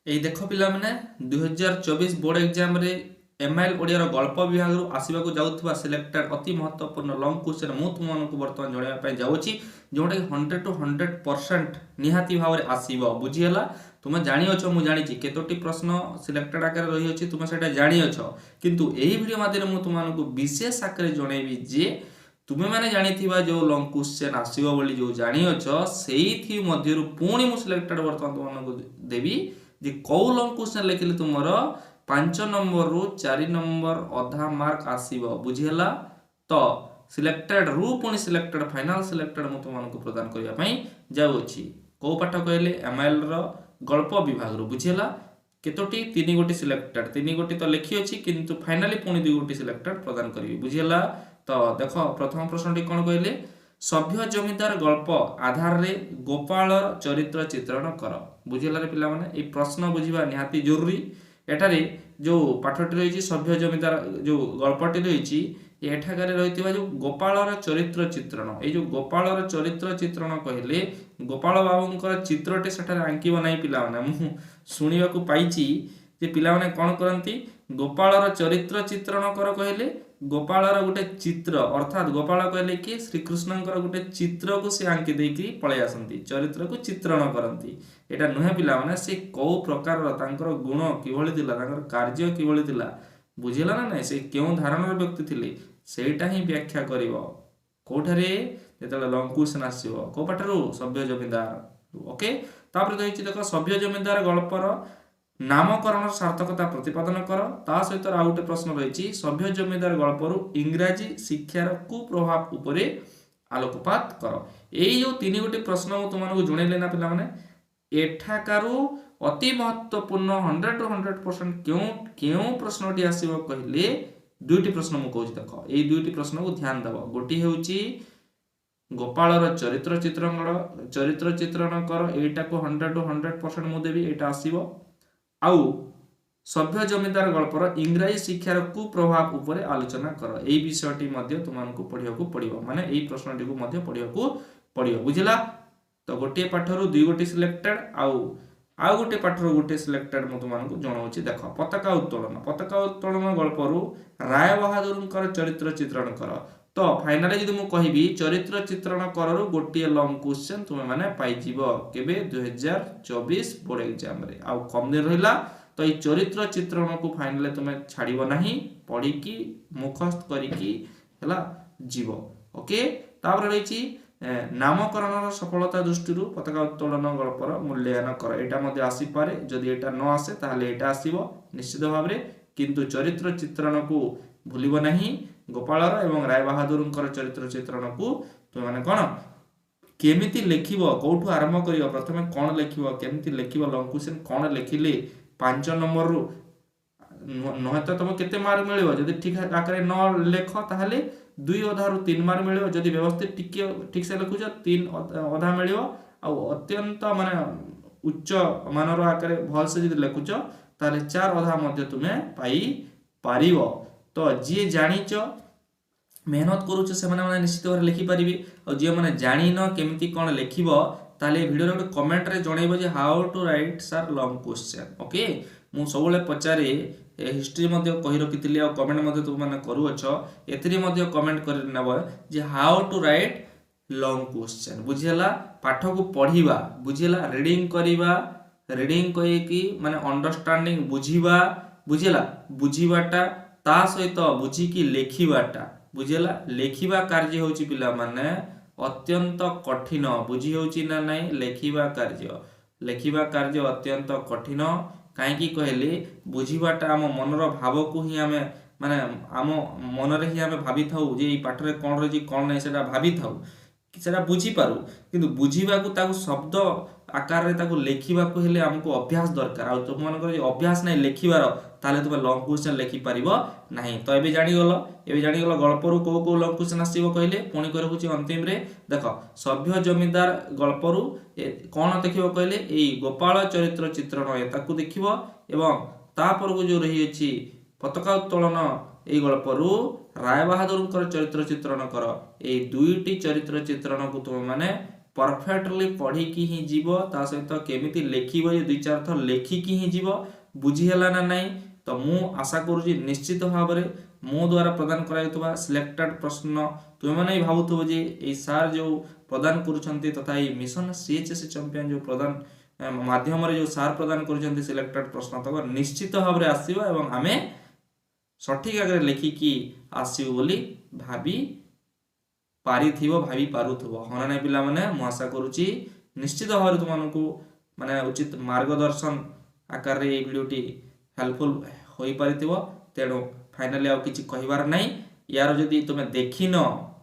এই ଦେଖ ପିଲାମାନେ 2024 ବୋର୍ଡ ଏକ୍ଜାମରେ ଏମ୍ଆଇଏଲ୍ ଓଡ଼ିଆର ଗଳ୍ପ ବିଭାଗରୁ ଆସିବାକୁ ଯାଉଥିବା ସିଲେକ୍ଟେଡ୍ ଅତି ମହତ୍ତ୍ୱପୂର୍ଣ୍ଣ ଲଙ୍ଗ କ୍ୱେଶ୍ଚନ୍ ମୁଁ ତୁମମାନଙ୍କୁ ବର୍ତ୍ତମାନ ଜଣାଇବା ପାଇଁ ଯାଉଛି, ଯେଉଁଟାକି 100 to 100% ନିହାତି ଭାବରେ ଆସିବ। ବୁଝିହେଲା? ତୁମେ ଜାଣିଅଛ, ମୁଁ ଜାଣିଛି କେତୋଟି ପ୍ରଶ୍ନ ସିଲେକ୍ଟେଡ୍ ଆକାରରେ ରହିଅଛି, ତୁମେ ସେଇଟା ଜାଣିଅଛ, କିନ୍ତୁ ଏହି ଭିଡ଼ିଓ ମାଧ୍ୟମରେ ମୁଁ ତୁମମାନଙ୍କୁ ବିଶେଷ ଆକାରରେ ଜଣାଇବି ଯେ ତୁମେମାନେ ଜାଣିଥିବା ଯେଉଁ ଲଙ୍ଗ କ୍ୱେଶ୍ଚନ୍ ଆସିବ ବୋଲି ଯେଉଁ ଜାଣିଅଛ, ସେଇଥି ମଧ୍ୟରୁ ପୁଣି ମୁଁ ସିଲେକ୍ଟେଡ୍ ବର୍ତ୍ତମାନ ତୁମମାନଙ୍କୁ ଦେବି ଯେ କେଉଁ ଲଙ୍ଗ କ୍ୱେଶ୍ଚନ୍ ଲେଖିଲେ ତୁମର 5 ନମ୍ବରରୁ 4 ନମ୍ବର ଅଧା ମାର୍କ ଆସିବ। ବୁଝିହେଲା? ତ ସିଲେକ୍ଟେଡ୍ ରୁ ପୁଣି ସିଲେକ୍ଟେଡ୍ ଫାଇନାଲ ସିଲେକ୍ଟେଡ୍ ମୁଁ ତୁମମାନଙ୍କୁ ପ୍ରଦାନ କରିବା ପାଇଁ ଯାଉଅଛି। କେଉଁ ପାଠ କହିଲେ? ଏମ୍ଆଇଏଲ୍ର ଗଳ୍ପ ବିଭାଗରୁ। ବୁଝିହେଲା? କେତୋଟି? 3 ଗୋଟି ସିଲେକ୍ଟେଡ୍, 3 ଗୋଟି ତ ଲେଖିଅଛି, କିନ୍ତୁ ଫାଇନାଲି ପୁଣି 2 ଗୋଟି ସିଲେକ୍ଟେଡ୍ ପ୍ରଦାନ କରିବି। ବୁଝିହେଲା? ତ ଦେଖ, ପ୍ରଥମ ପ୍ରଶ୍ନଟି କ'ଣ କହିଲେ? ସଭ୍ୟ ଜମିଦାର ଗଳ୍ପ ଆଧାରରେ ଗୋପାଳର ଚରିତ୍ର ଚିତ୍ରଣ କର। ବୁଝିହେଲା ପିଲାମାନେ? এই ପ୍ରଶ୍ନ ବୁଝିବା ନିହାତି ଜରୁରୀ। ଏଠାରେ ଯେଉଁ ପାଠଟି ରହିଛି ସଭ୍ୟ ଜମିଦାର ଯେଉଁ ଗଳ୍ପଟି ରହିଛି, ଏଠାକାରେ ରହିଥିବା ଯେଉଁ ଗୋପାଳର ଚରିତ୍ର ଚିତ୍ରଣ, ଏଇ ଯେଉଁ ଗୋପାଳର ଚରିତ୍ର ଚିତ୍ରଣ କହିଲେ ଗୋପାଳ ବାବୁଙ୍କର ଚିତ୍ରଟି ସେଠାରେ ଆଙ୍କିବ ନାହିଁ ପିଲାମାନେ। ମୁଁ ଶୁଣିବାକୁ ପାଇଛି ଯେ ପିଲାମାନେ କ'ଣ କରନ୍ତି, ଗୋପାଳର ଚରିତ୍ର ଚିତ୍ରଣ କର କହିଲେ ଗୋପାଳର ଗୋଟେ ଚିତ୍ର, ଅର୍ଥାତ୍ ଗୋପାଳ କହିଲେ କି ଶ୍ରୀକୃଷ୍ଣଙ୍କର ଗୋଟେ ଚିତ୍ରକୁ ସେ ଆଙ୍କି ଦେଇକି ପଳେଇ ଆସନ୍ତି, ଚରିତ୍ରକୁ ଚିତ୍ରଣ କରନ୍ତି। এটা ନୁହେଁ ପିଲାମାନେ, ସେ କେଉଁ ପ୍ରକାରର, ତାଙ୍କର ଗୁଣ କିଭଳି ଥିଲା, ତାଙ୍କର କାର୍ଯ୍ୟ କିଭଳି ଥିଲା, ବୁଝିଲା ନା ନାହିଁ, ସେ କେଉଁ ଧାରଣର ବ୍ୟକ୍ତି ଥିଲେ, ସେଇଟା ହିଁ ବ୍ୟାଖ୍ୟା କରିବ। କେଉଁଠାରେ? ଯେତେବେଳେ ଲଙ୍ଗ କ୍ୱେଶ୍ଚନ୍ ଆସିବ। କେଉଁ ପାଠରୁ? ସଭ୍ୟ ଜମିଦାର। ଓକେ। ତାପରେ ରହିଛି ଦେଖ, ସଭ୍ୟ ଜମିଦାର ଗଳ୍ପର ନାମକରଣର ସାର୍ଥକତା ପ୍ରତିପାଦନ କର। ତା ସହିତ ଆଉ ଗୋଟେ ପ୍ରଶ୍ନ ରହିଛି, ସଭ୍ୟ ଜମିଦାର ଗଳ୍ପରୁ ଇଂରାଜୀ ଶିକ୍ଷାର କୁପ୍ରଭାବ ଉପରେ ଆଲୋକପାତ କର। ଏଇ ଯେଉଁ 3 ଗୋଟି ପ୍ରଶ୍ନ ମୁଁ ତୁମମାନଙ୍କୁ ଜଣାଇଲି ନା ପିଲାମାନେ, ଏଠାକାରୁ ଅତି ମହତ୍ତ୍ୱପୂର୍ଣ୍ଣ 100 to 100% କେଉଁ ପ୍ରଶ୍ନଟି ଆସିବ କହିଲେ 2ଟି ପ୍ରଶ୍ନ ମୁଁ କହୁଛି। ଦେଖ, ଏଇ 2ଟି ପ୍ରଶ୍ନକୁ ଧ୍ୟାନ ଦେବ। ଗୋଟିଏ ହେଉଛି ଗୋପାଳର ଚରିତ୍ର ଚିତ୍ରଣ କର, ଏଇଟାକୁ 100 to 100% ମୁଁ ଦେବି, ଏଇଟା ଆସିବ। ଆଉ ସଭ୍ୟ ଜମିଦାର ଗଳ୍ପର ଇଂରାଜୀ ଶିକ୍ଷାର କୁପ୍ରଭାବ ଉପରେ ଆଲୋଚନା କର। ଏଇ ବିଷୟଟି ମଧ୍ୟ ତୁମମାନଙ୍କୁ ପଢ଼ିବାକୁ ପଡ଼ିବ, ମାନେ ଏଇ ପ୍ରଶ୍ନଟିକୁ ମଧ୍ୟ ପଢ଼ିବାକୁ ପଡ଼ିବ। ବୁଝିଲା? ତ ଗୋଟିଏ ପାଠରୁ 2 ଗୋଟି ସିଲେକ୍ଟେଡ୍, ଆଉ ଗୋଟିଏ ପାଠରୁ ଗୋଟିଏ ସିଲେକ୍ଟେଡ୍ ମୁଁ ତୁମମାନଙ୍କୁ ଜଣାଉଛି। ଦେଖ, ପତାକା ଉତ୍ତୋଳନ ଗଳ୍ପରୁ ରାୟ ବାହାଦୁରଙ୍କର ଚରିତ୍ର ଚିତ୍ରଣ କର। ତ ଫାଇନାଲି ଯଦି ମୁଁ କହିବି ଚରିତ୍ର ଚିତ୍ରଣ କରରୁ ଗୋଟିଏ ଲଙ୍ଗ କ୍ୱେଶ୍ଚନ୍ ତୁମେ ମାନେ ପାଇଯିବ। କେବେ? 2024 ବୋର୍ଡ ଏକ୍ଜାମରେ। ଆଉ କମ୍ ଦିନ ରହିଲା, ତ ଏଇ ଚରିତ୍ର ଚିତ୍ରଣକୁ ଫାଇନାଲି ତୁମେ ଛାଡ଼ିବ ନାହିଁ, ପଢ଼ିକି ମୁଖସ୍ଥ କରିକି ହେଲା ଯିବ। ଓକେ। ତାପରେ ରହିଛି ନାମକରଣର ସଫଳତା ଦୃଷ୍ଟିରୁ ପତାକା ଉତ୍ତୋଳନ ଗଳ୍ପର ମୂଲ୍ୟାୟନ କର। ଏଇଟା ମଧ୍ୟ ଆସିପାରେ, ଯଦି ଏଇଟା ନ ଆସେ ତାହେଲେ ଏଇଟା ଆସିବ ନିଶ୍ଚିତ ଭାବରେ, କିନ୍ତୁ ଚରିତ୍ର ଚିତ୍ରଣକୁ ଭୁଲିବ ନାହିଁ। ଗୋପାଳର ଏବଂ ରାୟ ବାହାଦୁରଙ୍କର ଚରିତ୍ର ଚିତ୍ରଣକୁ ତୁମେମାନେ କ'ଣ କେମିତି ଲେଖିବ, କେଉଁଠୁ ଆରମ୍ଭ କରିବ, ପ୍ରଥମେ କ'ଣ ଲେଖିବ, କେମିତି ଲେଖିବ, ଲଙ୍ଗ କ୍ୱେଶ୍ଚନ୍ କ'ଣ ଲେଖିଲେ 5 ନମ୍ବରରୁ ନୁହେଁ ତ ତୁମକୁ କେତେ ମାର୍କ ମିଳିବ? ଯଦି ଠିକ୍ ଆକାରରେ ନ ଲେଖ ତାହେଲେ 2 ଅଧାରୁ 3 ମାର୍କ ମିଳିବ। ଯଦି ବ୍ୟବସ୍ଥିତ ଟିକେ ଠିକ୍ସେ ଲେଖୁଛ 3 ଅଧା ମିଳିବ। ଆଉ ଅତ୍ୟନ୍ତ ମାନେ ଉଚ୍ଚ ମାନର ଆକାରରେ ଭଲସେ ଯଦି ଲେଖୁଛ ତାହେଲେ 4 ଅଧା ମଧ୍ୟ ତୁମେ ପାଇପାରିବ। ତ ଯିଏ ଜାଣିଛ, ମେହନତ କରୁଛ, ସେମାନେ ମାନେ ନିଶ୍ଚିତ ଭାବରେ ଲେଖିପାରିବେ। ଆଉ ଯେଉଁମାନେ ଜାଣିନ କେମିତି କ'ଣ ଲେଖିବ, ତାହେଲେ ଏ ଭିଡ଼ିଓରେ ଗୋଟେ କମେଣ୍ଟରେ ଜଣାଇବ ଯେ how to right sir long question. Okay. ମୁଁ ସବୁବେଳେ ପଚାରେ, ହିଷ୍ଟ୍ରି ମଧ୍ୟ କହି ରଖିଥିଲି, ଆଉ କମେଣ୍ଟ ମଧ୍ୟ ତୁମମାନେ କରୁଅଛ, ଏଥିରେ ମଧ୍ୟ କମେଣ୍ଟ କରି ନେବ ଯେ how to write long question. ବୁଝିହେଲା? ପାଠକୁ ପଢ଼ିବା, ବୁଝିହେଲା, ରିଡ଼ିଂ କରିବା, ରିଡ଼ିଂ କହିକି ମାନେ ଅଣ୍ଡରଷ୍ଟାଣ୍ଡିଂ ବୁଝିବା, ବୁଝିହେଲା, ବୁଝିବାଟା ତା ସହିତ ବୁଝିକି ଲେଖିବାଟା, ବୁଝିହେଲା। ଲେଖିବା କାର୍ଯ୍ୟ ହେଉଛି ପିଲାମାନେ ଅତ୍ୟନ୍ତ କଠିନ, ବୁଝି ହେଉଛି ନା ନାହିଁ? ଲେଖିବା କାର୍ଯ୍ୟ ଅତ୍ୟନ୍ତ କଠିନ। କାହିଁକି କହିଲେ ବୁଝିବାଟା ଆମ ମନର ଭାବକୁ ହିଁ ଆମେ ମାନେ ଆମ ମନରେ ହିଁ ଆମେ ଭାବିଥାଉ ଯେ ଏଇ ପାଠରେ କ'ଣ ରହିଛି କ'ଣ ନାହିଁ, ସେଇଟା ଭାବିଥାଉ, ସେଟା ବୁଝିପାରୁ, କିନ୍ତୁ ବୁଝିବାକୁ ତାକୁ ଶବ୍ଦ ଆକାରରେ ତାକୁ ଲେଖିବାକୁ ହେଲେ ଆମକୁ ଅଭ୍ୟାସ ଦରକାର। ଆଉ ତୁମମାନଙ୍କର ଯଦି ଅଭ୍ୟାସ ନାହିଁ ଲେଖିବାର, ତାହେଲେ ତୁମେ ଲଙ୍ଗ କ୍ୱେଶ୍ଚନ୍ ଲେଖିପାରିବ ନାହିଁ। ତ ଏବେ ଜାଣିଗଲ ଗଳ୍ପରୁ କେଉଁ ଲଙ୍ଗ କ୍ୱେଶ୍ଚନ୍ ଆସିବ କହିଲେ, ପୁଣି ରହୁଛି ଅନ୍ତିମରେ। ଦେଖ, ସଭ୍ୟ ଜମିଦାର ଗଳ୍ପରୁ କ'ଣ ଦେଖିବ କହିଲେ, ଏଇ ଗୋପାଳ ଚରିତ୍ର ଚିତ୍ରଣ ତାକୁ ଦେଖିବ, ଏବଂ ତାପରକୁ ଯେଉଁ ରହିଅଛି ପତାକା ଉତ୍ତୋଳନ এই ଗଳ୍ପରୁ ରାୟ ବାହାଦୁରଙ୍କର ଚରିତ୍ର ଚିତ୍ରଣ କର। এই 2ଟି ଚରିତ୍ର ଚିତ୍ରଣକୁ ତୁମେ ମାନେ परफेक्टली पढ़ी ही जीव ता सहित केमिति लेखिबो दुई चार थर लेखिकी ही जीव बुझीहेला ना नहीं। तो मु आशा करूँ निश्चित भाव में मो द्वारा प्रदान करा सिलेक्टेड प्रश्न तुम मैंने भावुव जे ये सार जो प्रदान करुँच तथा ये मिशन CHSE चैंपियन जो प्रदान माध्यम जो सार प्रदान करुँच सिलेक्टेड प्रश्न तक निश्चित भाव में आसो एवं आम सठिक आगे लिखिकी आसबू बोली भाभी भाभी पारुथुब हाँ ना पिला माने मु आशा करुच्ची निश्चित भाव में तुमको माने उचित मार्गदर्शन आकार ये भिडियोटी हेल्पफुल हो पारिथिबो। तेणु फाइनाली आउ किछि कहिबार नहीं। यार जदि तुम देखिन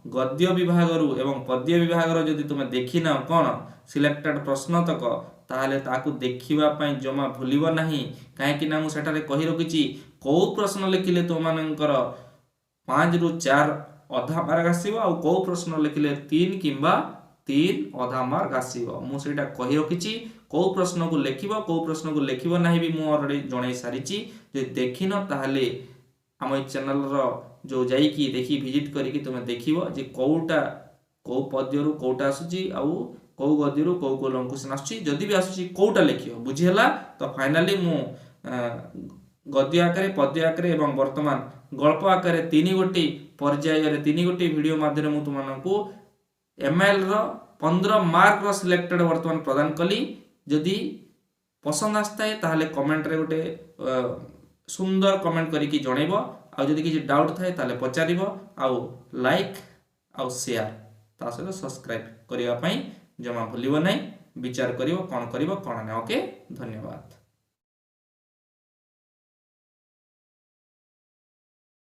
गद्य विभाग एवं पद्य विभाग जदि तुम देखिन कौन सिलेक्टेड प्रश्न तक ताहले ताकू देखिबा पई जमा भूलिबो नहीं। काहेकि ना मु सेटारे कहि रखिछि कौ प्रश्न लिखिले तुमनकर 5 ରୁ 4 अधा मार्क आसीबो आ कौ प्रश्न लिखिले 3 किंबा 3 अधा मार्क आसीबो। मु सेटा कहि रखिछि कौ प्रश्न को लिखिबो कौ प्रश्न को लिखिबो नाही भी मु ऑलरेडी जणाई सारिछि। जे देखिन ताहले आम चैनल जो जाइकी देखी विजिट करिकी तुम देखिबो जे कौटा कौ पद्यरू कौटा आसुची आउ कौ गद्यरू कौ कौ लंग क्वेश्चन आसुची जदि भी आसुची कौटा लिखियो बुझिहेला। तो फाइनाली मु गद्य आकारे पद्य आकारे एवं वर्तमान गल्प आकारे 3 गोटी पर्याय 3 गोटी वीडियो माध्यम मु तुमनकु MIL रो 15 मार्क रो सिलेक्टेड वर्तमान प्रदान कली। जदि पसंद आस्ताए ताहले कमेंट रे गोटे सुंदर कमेंट करिकी जणैबो आ जदि किछि डाउट थाए ताहले पचारिबो आउ लाइक आउ शेयर ता सहित सब्सक्राइब करिया पई जमा भूलिबो नै। विचार करिवो कोन करिवो कोन नै। ओके धन्यवाद।